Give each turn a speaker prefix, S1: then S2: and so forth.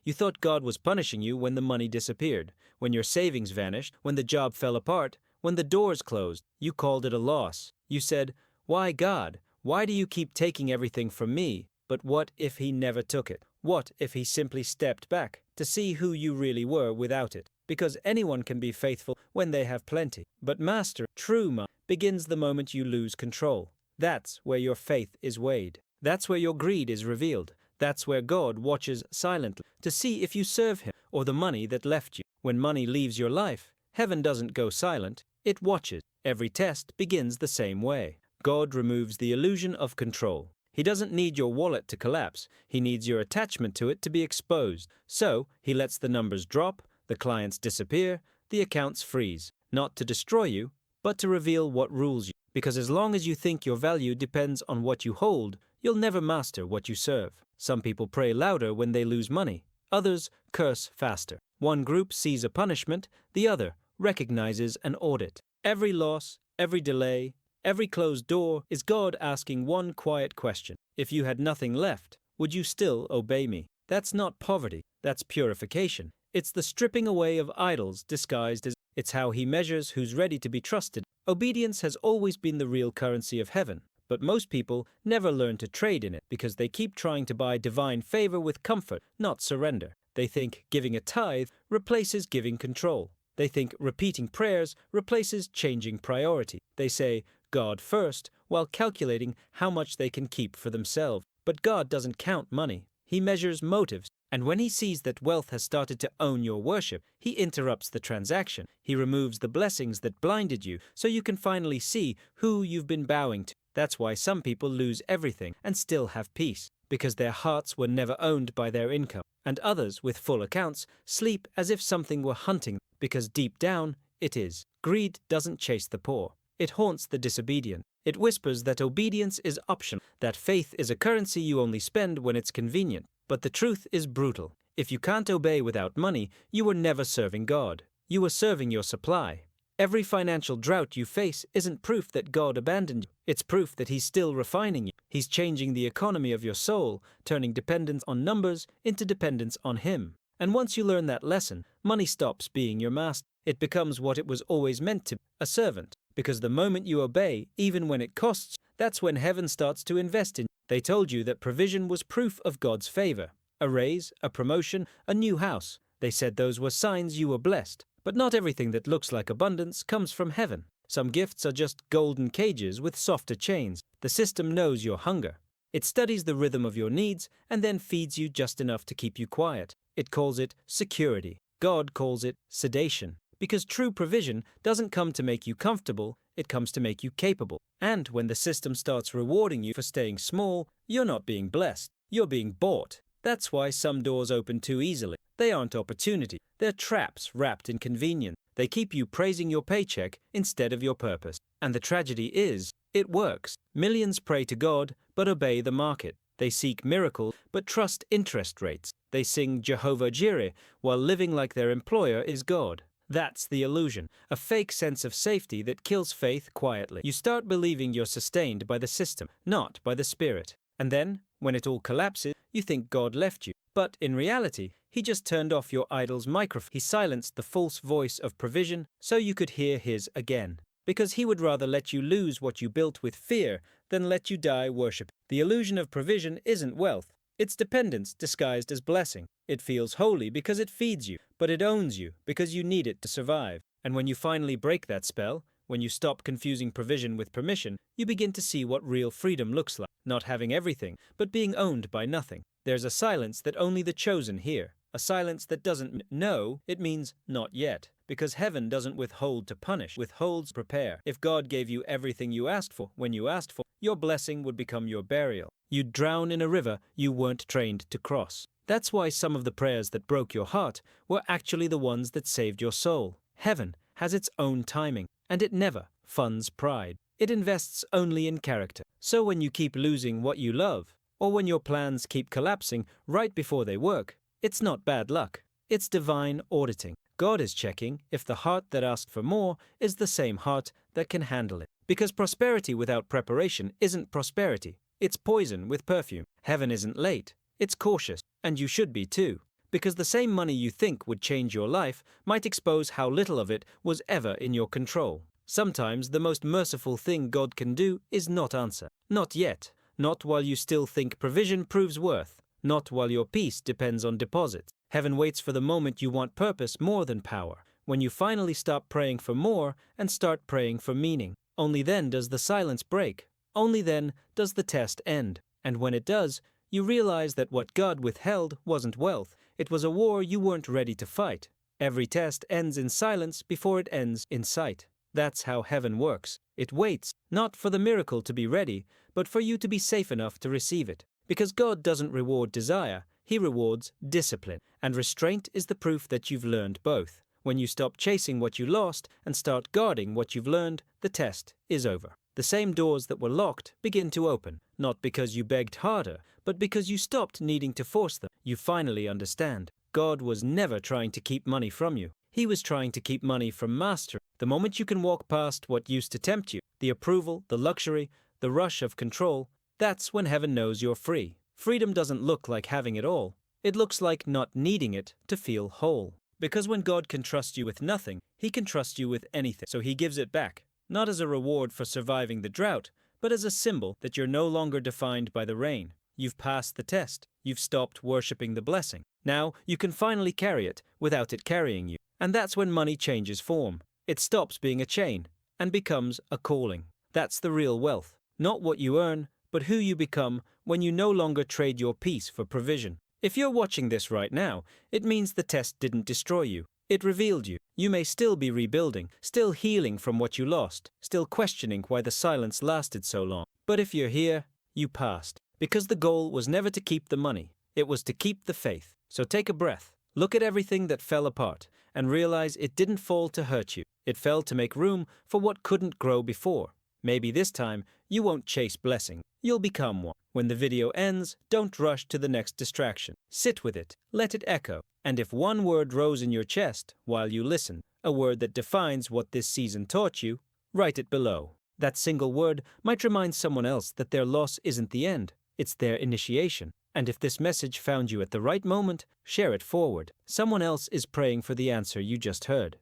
S1: You thought God was punishing you when the money disappeared, when your savings vanished, when the job fell apart, when the doors closed. You called it a loss. You said, "Why, God? Why do you keep taking everything from me?" But what if He never took it? What if He simply stepped back to see who you really were without it? Because anyone can be faithful when they have plenty. But true mastery, begins the moment you lose control. That's where your faith is weighed. That's where your greed is revealed. That's where God watches silently to see if you serve Him or the money that left you. When money leaves your life, heaven doesn't go silent, it watches. Every test begins the same way. God removes the illusion of control. He doesn't need your wallet to collapse. He needs your attachment to it to be exposed. So, He lets the numbers drop, the clients disappear, the accounts freeze. Not to destroy you, but to reveal what rules you. Because as long as you think your value depends on what you hold, you'll never master what you serve. Some people pray louder when they lose money. Others curse faster. One group sees a punishment, the other recognizes an audit. Every loss, every delay, every closed door is God asking one quiet question. If you had nothing left, would you still obey me? That's not poverty, that's purification. It's the stripping away of idols disguised as it's how He measures who's ready to be trusted. Obedience has always been the real currency of heaven, but most people never learn to trade in it because they keep trying to buy divine favor with comfort, not surrender. They think giving a tithe replaces giving control. They think repeating prayers replaces changing priority. They say God first while calculating how much they can keep for themselves. But God doesn't count money. He measures motives. And when He sees that wealth has started to own your worship, He interrupts the transaction. He removes the blessings that blinded you so you can finally see who you've been bowing to. That's why some people lose everything and still have peace, because their hearts were never owned by their income. And others, with full accounts, sleep as if something were hunting them, because deep down, it is. Greed doesn't chase the poor. It haunts the disobedient. It whispers that obedience is optional, that faith is a currency you only spend when it's convenient. But the truth is brutal. If you can't obey without money, you were never serving God. You were serving your supply. Every financial drought you face isn't proof that God abandoned you. It's proof that He's still refining you. He's changing the economy of your soul, turning dependence on numbers into dependence on Him. And once you learn that lesson, money stops being your master. It becomes what it was always meant to be, a servant. Because the moment you obey, even when it costs, that's when heaven starts to invest in you. They told you that provision was proof of God's favor. A raise, a promotion, a new house. They said those were signs you were blessed. But not everything that looks like abundance comes from heaven. Some gifts are just golden cages with softer chains. The system knows your hunger. It studies the rhythm of your needs and then feeds you just enough to keep you quiet. It calls it security. God calls it sedation. Because true provision doesn't come to make you comfortable, it comes to make you capable. And when the system starts rewarding you for staying small, you're not being blessed, you're being bought. That's why some doors open too easily. They aren't opportunity, they're traps wrapped in convenience. They keep you praising your paycheck instead of your purpose. And the tragedy is, it works. Millions pray to God, but obey the market. They seek miracles, but trust interest rates. They sing Jehovah Jireh while living like their employer is God. That's the illusion, a fake sense of safety that kills faith quietly. You start believing you're sustained by the system, not by the Spirit. And then, when it all collapses, you think God left you. But in reality, He just turned off your idol's microphone. He silenced the false voice of provision so you could hear His again. Because He would rather let you lose what you built with fear than let you die worshiping. The illusion of provision isn't wealth. It's dependence disguised as blessing. It feels holy because it feeds you, but it owns you because you need it to survive. And when you finally break that spell, when you stop confusing provision with permission, you begin to see what real freedom looks like. Not having everything, but being owned by nothing. There's a silence that only the chosen hear. A silence that doesn't know, it means not yet. Because heaven doesn't withhold to punish, withholds prepare. If God gave you everything you asked for, when you asked for, your blessing would become your burial. You'd drown in a river you weren't trained to cross. That's why some of the prayers that broke your heart were actually the ones that saved your soul. Heaven has its own timing, and it never funds pride. It invests only in character. So when you keep losing what you love, or when your plans keep collapsing right before they work, it's not bad luck. It's divine auditing. God is checking if the heart that asked for more is the same heart that can handle it. Because prosperity without preparation isn't prosperity. It's poison with perfume. Heaven isn't late. It's cautious, and you should be too. because the same money you think would change your life might expose how little of it was ever in your control. Sometimes the most merciful thing God can do is not answer. Not yet. Not while you still think provision proves worth. Not while your peace depends on deposits. Heaven waits for the moment you want purpose more than power, when you finally stop praying for more and start praying for meaning. Only then does the silence break. Only then does the test end. And when it does, you realize that what God withheld wasn't wealth. It was a war you weren't ready to fight. Every test ends in silence before it ends in sight. That's how heaven works. It waits, not for the miracle to be ready, but for you to be safe enough to receive it. Because God doesn't reward desire, He rewards discipline. And restraint is the proof that you've learned both. When you stop chasing what you lost and start guarding what you've learned, the test is over. The same doors that were locked begin to open, not because you begged harder, but because you stopped needing to force them. You finally understand. God was never trying to keep money from you. He was trying to keep money from mastering. The moment you can walk past what used to tempt you, the approval, the luxury, the rush of control, that's when heaven knows you're free. Freedom doesn't look like having it all. It looks like not needing it to feel whole. Because when God can trust you with nothing, He can trust you with anything. So He gives it back, not as a reward for surviving the drought, but as a symbol that you're no longer defined by the rain. You've passed the test. You've stopped worshipping the blessing. Now you can finally carry it without it carrying you. And that's when money changes form. It stops being a chain and becomes a calling. That's the real wealth. Not what you earn, but who you become when you no longer trade your peace for provision. If you're watching this right now, it means the test didn't destroy you. It revealed you. You may still be rebuilding, still healing from what you lost, still questioning why the silence lasted so long. But if you're here, you passed. Because the goal was never to keep the money. It was to keep the faith. So take a breath. Look at everything that fell apart and realize it didn't fall to hurt you. It fell to make room for what couldn't grow before. Maybe this time, you won't chase blessing. You'll become one. When the video ends, don't rush to the next distraction. Sit with it. Let it echo. And if one word rose in your chest while you listen, a word that defines what this season taught you, write it below. That single word might remind someone else that their loss isn't the end. It's their initiation. And if this message found you at the right moment, share it forward. Someone else is praying for the answer you just heard.